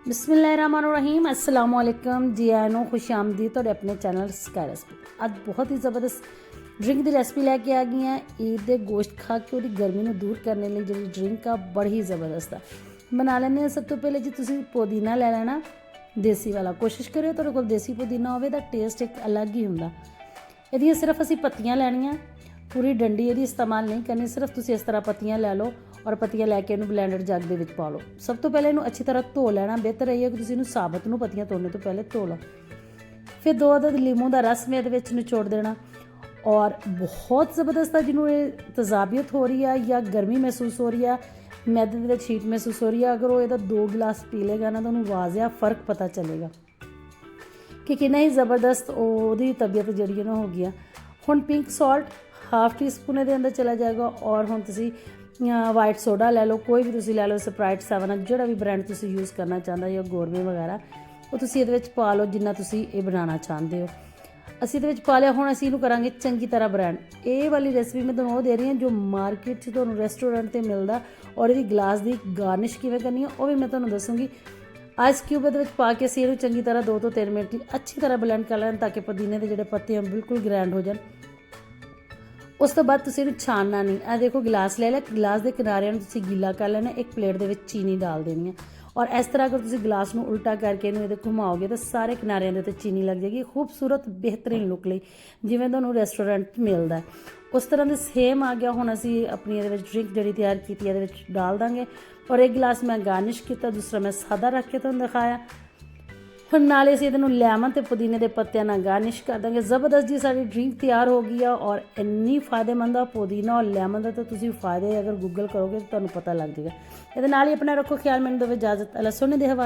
बिस्मिल्लाहिर्रहमानिर्रहीम अस्सलाम वालेकुम जी आया ਨੂੰ खुश आमदी ਤੁਹਾਡੇ ਆਪਣੇ ਚੈਨਲ ਸਕਾਈ ਰੈਸਪੀ। ਅੱਜ ਬਹੁਤ ਹੀ ਜ਼ਬਰਦਸਤ ਡਰਿੰਕ ਦੀ ਰੈਸਪੀ ਲੈ ਕੇ ਆ ਗਈ ਹਾਂ। ਈਦ ਦੇ ਗੋਸ਼ਤ ਖਾ ਕੇ ਉਹਦੀ ਗਰਮੀ ਨੂੰ ਦੂਰ ਕਰਨ ਲਈ ਜਿਹੜੀ ਡਰਿੰਕ ਆ ਬੜੀ ਹੀ ਜ਼ਬਰਦਸਤ ਆ। ਬਣਾ ਲੈਂਦੇ ਹਾਂ। ਸਭ ਤੋਂ ਪਹਿਲੇ ਜੀ ਤੁਸੀਂ ਪੁਦੀਨਾ ਲੈ ਲੈਣਾ ਦੇਸੀ ਵਾਲਾ। ਕੋਸ਼ਿਸ਼ ਕਰਿਓ ਤੁਹਾਡੇ ਕੋਲ ਦੇਸੀ ਪੁਦੀਨਾ ਹੋਵੇ ਤਾਂ ਟੇਸਟ ਇੱਕ ਅਲੱਗ ਹੀ ਹੁੰਦਾ। ਇਹਦੀਆਂ ਸਿਰਫ ਅਸੀਂ ਪੱਤੀਆਂ ਲੈਣੀਆਂ, ਪੂਰੀ ਡੰਡੀ ਇਹਦੀ ਇਸਤੇਮਾਲ ਨਹੀਂ ਕਰਨੀ। ਸਿਰਫ ਤੁਸੀਂ ਇਸ ਤਰ੍ਹਾਂ ਪੱਤੀਆਂ ਲੈ ਲਓ ਔਰ ਪੱਤੀਆਂ ਲੈ ਕੇ ਇਹਨੂੰ ਬਲੈਂਡਰ ਜੱਗ ਦੇ ਵਿੱਚ ਪਾ ਲਓ। ਸਭ ਤੋਂ ਪਹਿਲੇ ਇਹਨੂੰ ਅੱਛੀ ਤਰ੍ਹਾਂ ਧੋ ਲੈਣਾ। ਬਿਹਤਰ ਇਹ ਹੈ ਕਿ ਤੁਸੀਂ ਇਹਨੂੰ ਸਾਬਤ ਨੂੰ ਪੱਤੀਆਂ ਤੋੜਨੇ ਤੋਂ ਪਹਿਲੇ ਧੋ ਲਓ। ਫਿਰ 2 ਅਦਦ ਲੀਮੂ ਦਾ ਰਸ ਮੈਂ ਇਹਦੇ ਵਿੱਚ ਨਿਚੋੜ ਦੇਣਾ। ਔਰ ਬਹੁਤ ਜ਼ਬਰਦਸਤ ਜਿਹਨੂੰ ਇਹ ਤਜ਼ਾਬੀਅਤ ਹੋ ਰਹੀ ਆ ਜਾਂ ਗਰਮੀ ਮਹਿਸੂਸ ਹੋ ਰਹੀ ਆ, ਮੈਦੇ ਦੇ ਵਿੱਚ ਹੀਟ ਮਹਿਸੂਸ ਹੋ ਰਹੀ ਆ, ਅਗਰ ਉਹ ਇਹਦਾ 2 ਗਿਲਾਸ ਪੀ ਲੇਗਾ ਨਾ ਤਾਂ ਉਹਨੂੰ ਵਾਜ਼ਿਆ ਫ਼ਰਕ ਪਤਾ ਚੱਲੇਗਾ ਕਿ ਕਿੰਨਾ ਹੀ ਜ਼ਬਰਦਸਤ ਉਹਦੀ ਤਬੀਅਤ ਜਿਹੜੀ ਨਾ ਹੋ ਗਈ ਆ। ਹੁਣ pink salt half T spoon ਇਹਦੇ ਅੰਦਰ ਚਲਾ ਜਾਏਗਾ। ਔਰ ਹੁਣ ਤੁਸੀਂ ਵਾਈਟ ਸੋਡਾ ਲੈ ਲਓ, ਕੋਈ ਵੀ ਤੁਸੀਂ ਲੈ ਲਓ, ਸਪਰਾਈਟ 7 ਜਿਹੜਾ ਵੀ ਬ੍ਰਾਂਡ ਤੁਸੀਂ ਯੂਜ਼ ਕਰਨਾ ਚਾਹੁੰਦਾ ਜਾਂ ਗੋਰਮੇ ਵਗੈਰਾ, ਉਹ ਤੁਸੀਂ ਇਹਦੇ ਵਿੱਚ ਪਾ ਲਓ ਜਿੰਨਾ ਤੁਸੀਂ ਇਹ ਬਣਾਉਣਾ ਚਾਹੁੰਦੇ ਹੋ। ਅਸੀਂ ਇਹਦੇ ਵਿੱਚ ਪਾ ਲਿਆ। ਹੁਣ ਅਸੀਂ ਇਹਨੂੰ ਕਰਾਂਗੇ ਚੰਗੀ ਤਰ੍ਹਾਂ ਬ੍ਰਾਂਡ। ਇਹ ਵਾਲੀ ਰੈਸਪੀ ਮੈਂ ਤੁਹਾਨੂੰ ਉਹ ਦੇ ਰਹੀ ਹਾਂ ਜੋ ਮਾਰਕੀਟ 'ਚ ਤੁਹਾਨੂੰ ਰੈਸਟੋਰੈਂਟ 'ਤੇ ਮਿਲਦਾ। ਔਰ ਇਹਦੀ ਗਲਾਸ ਦੀ ਗਾਰਨਿਸ਼ ਕਿਵੇਂ ਕਰਨੀ ਹੈ ਉਹ ਵੀ ਮੈਂ ਤੁਹਾਨੂੰ ਦੱਸੂੰਗੀ। ਆਈਸ ਕਿਊਬ ਇਹਦੇ ਵਿੱਚ ਪਾ ਕੇ ਅਸੀਂ ਇਹਨੂੰ ਚੰਗੀ ਤਰ੍ਹਾਂ 2 ਤੋਂ 3 ਮਿੰਟ ਲਈ ਅੱਛੀ ਤਰ੍ਹਾਂ ਬਲੈਂਡ ਕਰ ਲੈਣ ਤਾਂ ਕਿ ਪੁਦੀਨੇ ਦੇ ਜਿਹੜੇ ਪੱਤੇ ਆ ਬਿਲਕੁਲ ਗ੍ਰੈਂਡ ਹੋ ਜਾਣ। ਉਸ ਤੋਂ ਬਾਅਦ ਤੁਸੀਂ ਇਹਨੂੰ ਛਾਣਨਾ ਨਹੀਂ। ਇਹ ਦੇਖੋ ਗਿਲਾਸ ਲੈ ਲਿਆ, ਗਿਲਾਸ ਦੇ ਕਿਨਾਰਿਆਂ ਨੂੰ ਤੁਸੀਂ ਗੀਲਾ ਕਰ ਲੈਣਾ। ਇੱਕ ਪਲੇਟ ਦੇ ਵਿੱਚ ਚੀਨੀ ਡਾਲ ਦੇਣੀ ਹੈ। ਔਰ ਇਸ ਤਰ੍ਹਾਂ ਅਗਰ ਤੁਸੀਂ ਗਲਾਸ ਨੂੰ ਉਲਟਾ ਕਰਕੇ ਇਹਨੂੰ ਇਹਦੇ ਘੁਮਾਓਗੇ ਤਾਂ ਸਾਰੇ ਕਿਨਾਰਿਆਂ ਦੇ ਉੱਤੇ ਚੀਨੀ ਲੱਗ ਜਾਏਗੀ। ਖੂਬਸੂਰਤ ਬਿਹਤਰੀਨ ਲੁੱਕ ਲਈ ਜਿਵੇਂ ਤੁਹਾਨੂੰ ਰੈਸਟੋਰੈਂਟ ਮਿਲਦਾ ਉਸ ਤਰ੍ਹਾਂ ਦੇ ਸੇਮ ਆ ਗਿਆ। ਹੁਣ ਅਸੀਂ ਆਪਣੀ ਇਹਦੇ ਵਿੱਚ ਡਰਿੰਕ ਜਿਹੜੀ ਤਿਆਰ ਕੀਤੀ ਇਹਦੇ ਵਿੱਚ ਡਾਲ ਦਾਂਗੇ। ਔਰ ਇੱਕ ਗਿਲਾਸ ਮੈਂ ਗਾਰਨਿਸ਼ ਕੀਤਾ, ਦੂਸਰਾ ਮੈਂ ਸਾਦਾ ਰੱਖ ਕੇ ਤੁਹਾਨੂੰ ਦਿਖਾਇਆ। ਹੁਣ ਨਾਲੇ ਅਸੀਂ ਇਹਨੂੰ ਲੈਮਨ ਅਤੇ ਪੁਦੀਨੇ ਦੇ ਪੱਤਿਆਂ ਨਾਲ ਗਾਰਨਿਸ਼ ਕਰ ਦਾਂਗੇ। ਜ਼ਬਰਦਸਤ ਜੀ ਸਾਡੀ ਡਰਿੰਕ ਤਿਆਰ ਹੋ ਗਈ ਆ। ਔਰ ਇੰਨੀ ਫਾਇਦੇਮੰਦ ਆ ਪੁਦੀਨਾ ਔਰ ਲੈਮਨ ਦਾ ਤਾਂ ਤੁਸੀਂ ਫਾਇਦੇ ਅਗਰ ਗੂਗਲ ਕਰੋਗੇ ਤਾਂ ਤੁਹਾਨੂੰ ਪਤਾ ਲੱਗ ਜਾਏਗਾ। ਇਹਦੇ ਨਾਲ ਹੀ ਆਪਣਾ ਰੱਖੋ ਖਿਆਲ। ਮੈਨੂੰ ਦੇਵੇ ਇਜਾਜ਼ਤ। ਅੱਲਾ ਸੁਣਨੇ ਦੇ ਹਵਾਲੇ।